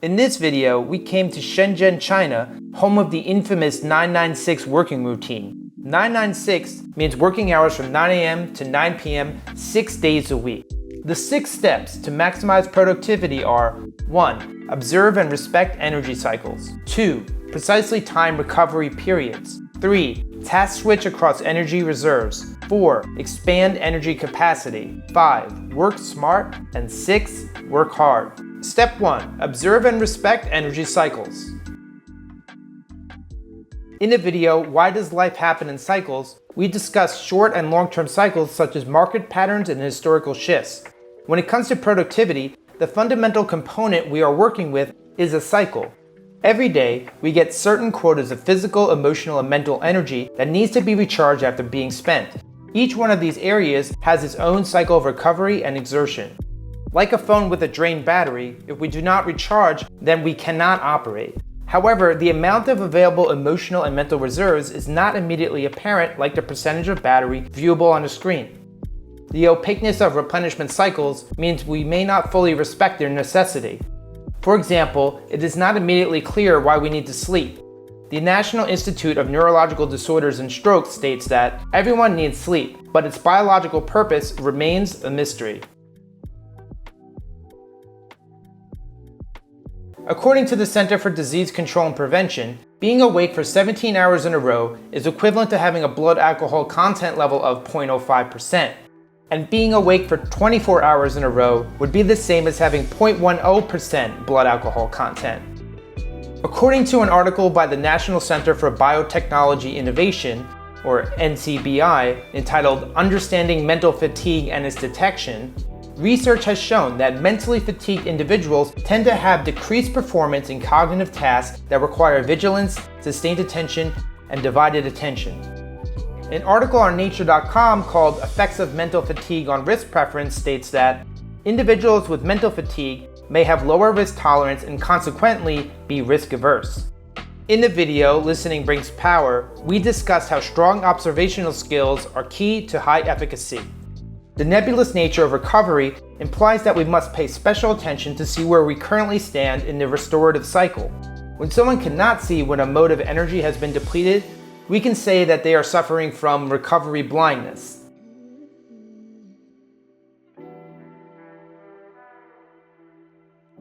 In this video, we came to Shenzhen, China, home of the infamous 996 working routine. 996 means working hours from 9 a.m. to 9 p.m. 6 days a week. The 6 steps to maximize productivity are 1. Observe and respect energy cycles. 2. Precisely time recovery periods. 3. Task switch across energy reserves. 4. Expand energy capacity. 5. Work smart. And 6. Work hard. Step 1. Observe and respect energy cycles. In the video, Why Does Life Happen in Cycles?, we discuss short and long-term cycles such as market patterns and historical shifts. When it comes to productivity, the fundamental component we are working with is a cycle. Every day, we get certain quotas of physical, emotional, and mental energy that needs to be recharged after being spent. Each one of these areas has its own cycle of recovery and exertion. Like a phone with a drained battery, if we do not recharge, then we cannot operate. However, the amount of available emotional and mental reserves is not immediately apparent like the percentage of battery viewable on a screen. The opaqueness of replenishment cycles means we may not fully respect their necessity. For example, it is not immediately clear why we need to sleep. The National Institute of Neurological Disorders and Stroke states that everyone needs sleep, but its biological purpose remains a mystery. According to the Center for Disease Control and Prevention, being awake for 17 hours in a row is equivalent to having a blood alcohol content level of 0.05%, and being awake for 24 hours in a row would be the same as having 0.10% blood alcohol content. According to an article by the National Center for Biotechnology Innovation, or NCBI, entitled Understanding Mental Fatigue and Its Detection, research has shown that mentally fatigued individuals tend to have decreased performance in cognitive tasks that require vigilance, sustained attention, and divided attention. An article on Nature.com called Effects of Mental Fatigue on Risk Preference states that individuals with mental fatigue may have lower risk tolerance and consequently be risk averse. In the video, Listening Brings Power, we discuss how strong observational skills are key to high efficacy. The nebulous nature of recovery implies that we must pay special attention to see where we currently stand in the restorative cycle. When someone cannot see when a mode of energy has been depleted, we can say that they are suffering from recovery blindness.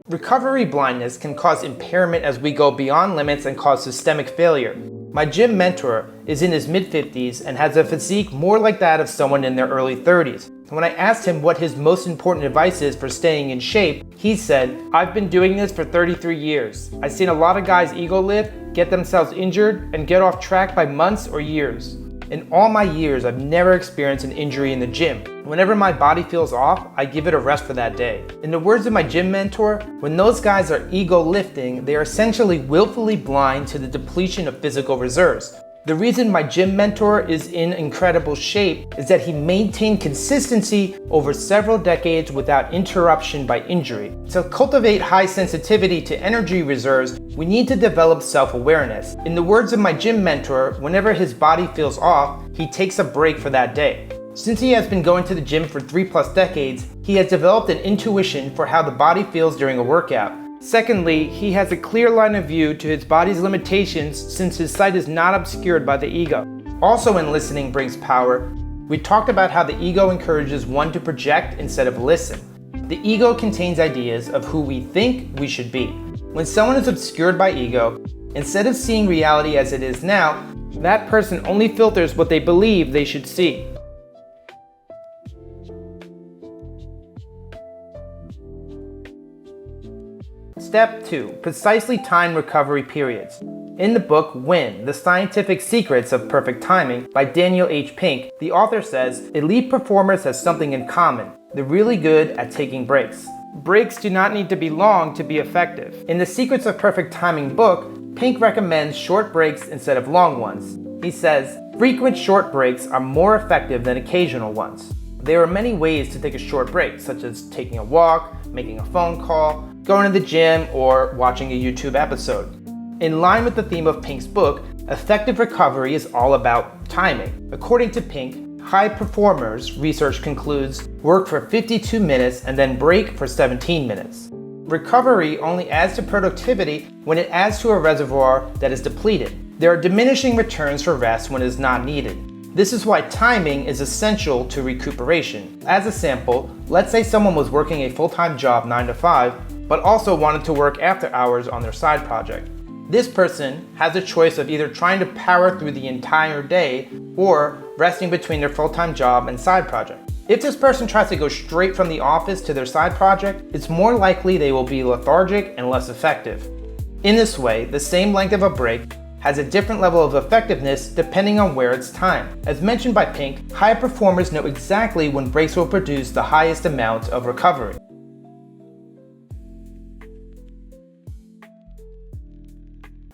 Recovery blindness can cause impairment as we go beyond limits and cause systemic failure. My gym mentor is in his mid-50s and has a physique more like that of someone in their early 30s. When I asked him what his most important advice is for staying in shape, he said, "I've been doing this for 33 years. I've seen a lot of guys ego lift, get themselves injured, and get off track by months or years. In all my years, I've never experienced an injury in the gym. Whenever my body feels off, I give it a rest for that day." In the words of my gym mentor, when those guys are ego lifting, they are essentially willfully blind to the depletion of physical reserves. The reason my gym mentor is in incredible shape is that he maintained consistency over several decades without interruption by injury. To cultivate high sensitivity to energy reserves, we need to develop self-awareness. In the words of my gym mentor, whenever his body feels off, he takes a break for that day. Since he has been going to the gym for 3+ decades, he has developed an intuition for how the body feels during a workout. Secondly, he has a clear line of view to his body's limitations since his sight is not obscured by the ego. Also in Listening Brings Power, we talked about how the ego encourages one to project instead of listen. The ego contains ideas of who we think we should be. When someone is obscured by ego, instead of seeing reality as it is now, that person only filters what they believe they should see. Step 2. Precisely timed recovery periods. In the book Win, The Scientific Secrets of Perfect Timing by Daniel H. Pink, the author says, elite performers have something in common. They're really good at taking breaks. Breaks do not need to be long to be effective. In the Secrets of Perfect Timing book, Pink recommends short breaks instead of long ones. He says, frequent short breaks are more effective than occasional ones. There are many ways to take a short break, such as taking a walk, making a phone call, going to the gym, or watching a YouTube episode. In line with the theme of Pink's book, effective recovery is all about timing. According to Pink, high performers, research concludes, work for 52 minutes and then break for 17 minutes. Recovery only adds to productivity when it adds to a reservoir that is depleted. There are diminishing returns for rest when it is not needed. This is why timing is essential to recuperation. As a sample, let's say someone was working a full-time job 9 to 5, but also wanted to work after hours on their side project. This person has a choice of either trying to power through the entire day or resting between their full-time job and side project. If this person tries to go straight from the office to their side project, it's more likely they will be lethargic and less effective. In this way, the same length of a break has a different level of effectiveness depending on where it's timed. As mentioned by Pink, high performers know exactly when breaks will produce the highest amount of recovery.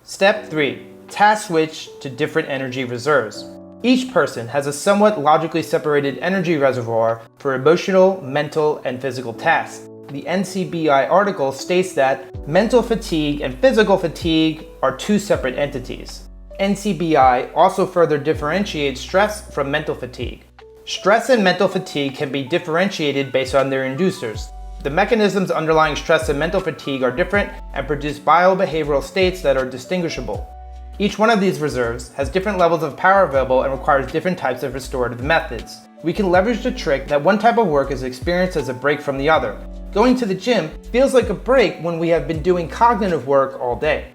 Step 3. Task switch to different energy reserves. Each person has a somewhat logically separated energy reservoir for emotional, mental, and physical tasks. The NCBI article states that mental fatigue and physical fatigue are two separate entities. NCBI also further differentiates stress from mental fatigue. Stress and mental fatigue can be differentiated based on their inducers. The mechanisms underlying stress and mental fatigue are different and produce biobehavioral states that are distinguishable. Each one of these reserves has different levels of power available and requires different types of restorative methods. We can leverage the trick that one type of work is experienced as a break from the other. Going to the gym feels like a break when we have been doing cognitive work all day.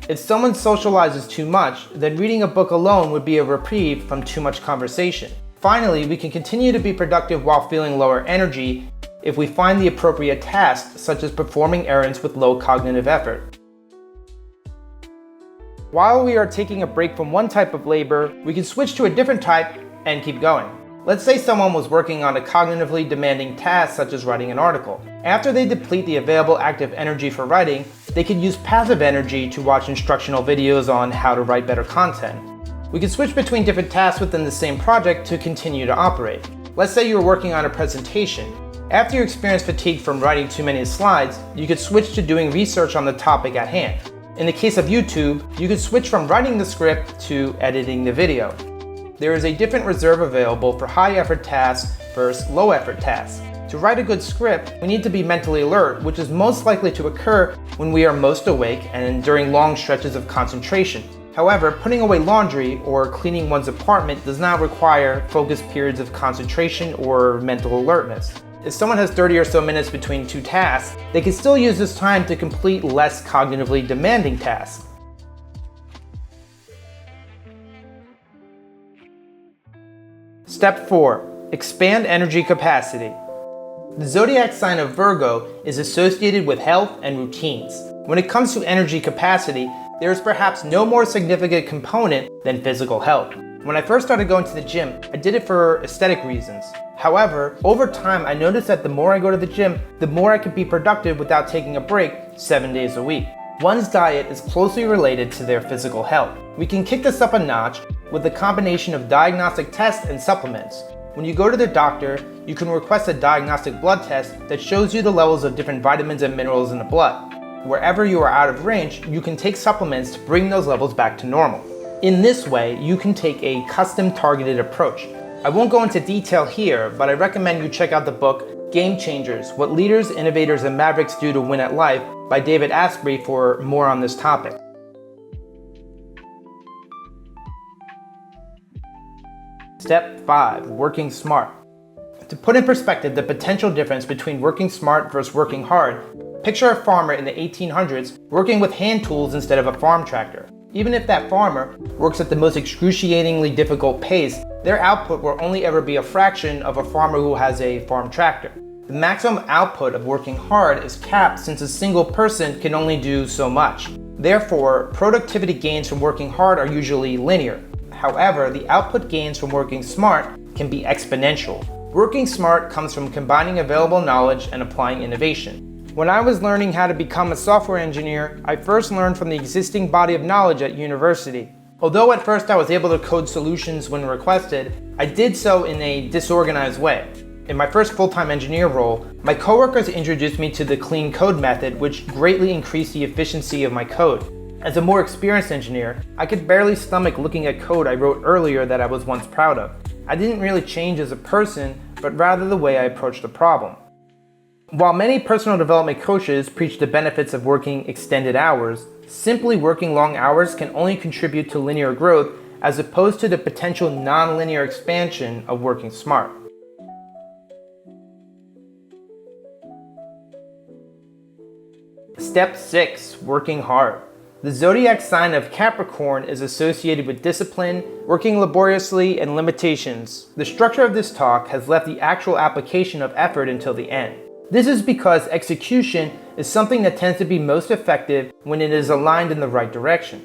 If someone socializes too much, then reading a book alone would be a reprieve from too much conversation. Finally, we can continue to be productive while feeling lower energy if we find the appropriate tasks, such as performing errands with low cognitive effort. While we are taking a break from one type of labor, we can switch to a different type and keep going. Let's say someone was working on a cognitively demanding task such as writing an article. After they deplete the available active energy for writing, they can use passive energy to watch instructional videos on how to write better content. We can switch between different tasks within the same project to continue to operate. Let's say you're working on a presentation. After you experience fatigue from writing too many slides, you could switch to doing research on the topic at hand. In the case of YouTube, you could switch from writing the script to editing the video. There is a different reserve available for high-effort tasks versus low-effort tasks. To write a good script, we need to be mentally alert, which is most likely to occur when we are most awake and during long stretches of concentration. However, putting away laundry or cleaning one's apartment does not require focused periods of concentration or mental alertness. If someone has 30 or so minutes between two tasks, they can still use this time to complete less cognitively demanding tasks. Step 4. Expand energy capacity. The zodiac sign of Virgo is associated with health and routines. When it comes to energy capacity, there is perhaps no more significant component than physical health. When I first started going to the gym, I did it for aesthetic reasons. However, over time I noticed that the more I go to the gym, the more I can be productive without taking a break 7 days a week. One's diet is closely related to their physical health. We can kick this up a notch with a combination of diagnostic tests and supplements. When you go to the doctor, you can request a diagnostic blood test that shows you the levels of different vitamins and minerals in the blood. Wherever you are out of range, you can take supplements to bring those levels back to normal. In this way, you can take a custom targeted approach. I won't go into detail here, but I recommend you check out the book Game Changers: What Leaders, Innovators, and Mavericks Do to Win at Life by David Asprey for more on this topic. Step 5. Working smart. To put in perspective the potential difference between working smart versus working hard, picture a farmer in the 1800s working with hand tools instead of a farm tractor. Even if that farmer works at the most excruciatingly difficult pace, their output will only ever be a fraction of a farmer who has a farm tractor. The maximum output of working hard is capped since a single person can only do so much. Therefore, productivity gains from working hard are usually linear. However, the output gains from working smart can be exponential. Working smart comes from combining available knowledge and applying innovation. When I was learning how to become a software engineer, I first learned from the existing body of knowledge at university. Although at first I was able to code solutions when requested, I did so in a disorganized way. In my first full-time engineer role, my coworkers introduced me to the clean code method, which greatly increased the efficiency of my code. As a more experienced engineer, I could barely stomach looking at code I wrote earlier that I was once proud of. I didn't really change as a person, but rather the way I approached the problem. While many personal development coaches preach the benefits of working extended hours, simply working long hours can only contribute to linear growth as opposed to the potential non-linear expansion of working smart. Step 6. Working hard. The zodiac sign of Capricorn is associated with discipline, working laboriously, and limitations. The structure of this talk has left the actual application of effort until the end. This is because execution is something that tends to be most effective when it is aligned in the right direction.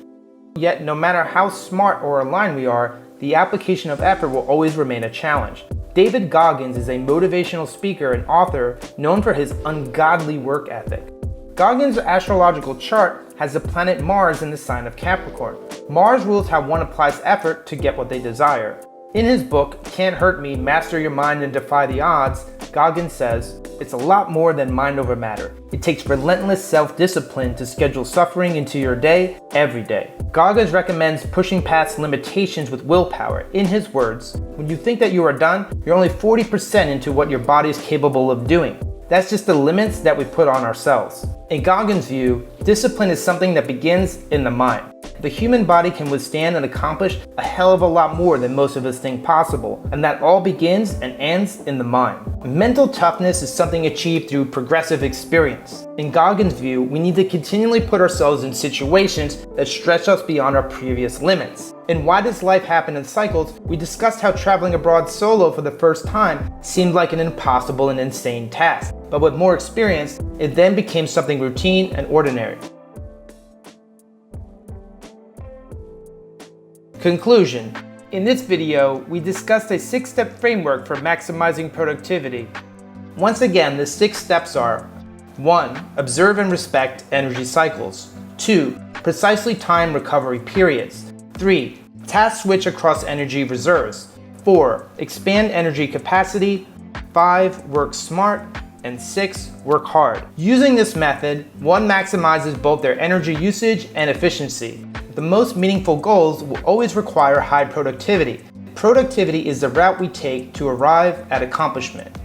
Yet, no matter how smart or aligned we are, the application of effort will always remain a challenge. David Goggins is a motivational speaker and author known for his ungodly work ethic. Goggins' astrological chart has the planet Mars in the sign of Capricorn. Mars rules how one applies effort to get what they desire. In his book, Can't Hurt Me, Master Your Mind and Defy the Odds, Goggins says, "It's a lot more than mind over matter. It takes relentless self-discipline to schedule suffering into your day, every day." Goggins recommends pushing past limitations with willpower. In his words, when you think that you are done, you're only 40% into what your body is capable of doing. That's just the limits that we put on ourselves. In Goggins' view, discipline is something that begins in the mind. The human body can withstand and accomplish a hell of a lot more than most of us think possible, and that all begins and ends in the mind. Mental toughness is something achieved through progressive experience. In Goggins' view, we need to continually put ourselves in situations that stretch us beyond our previous limits. In Why Does Life Happen in Cycles, we discussed how traveling abroad solo for the first time seemed like an impossible and insane task, but with more experience, it then became something routine and ordinary. Conclusion. In this video, we discussed a 6-step framework for maximizing productivity. Once again, the 6 steps are: 1. Observe and respect energy cycles. 2. Precisely time recovery periods. 3. Task switch across energy reserves. 4. Expand energy capacity. 5. Work smart. And 6. Work hard. Using this method, one maximizes both their energy usage and efficiency. The most meaningful goals will always require high productivity. Productivity is the route we take to arrive at accomplishment.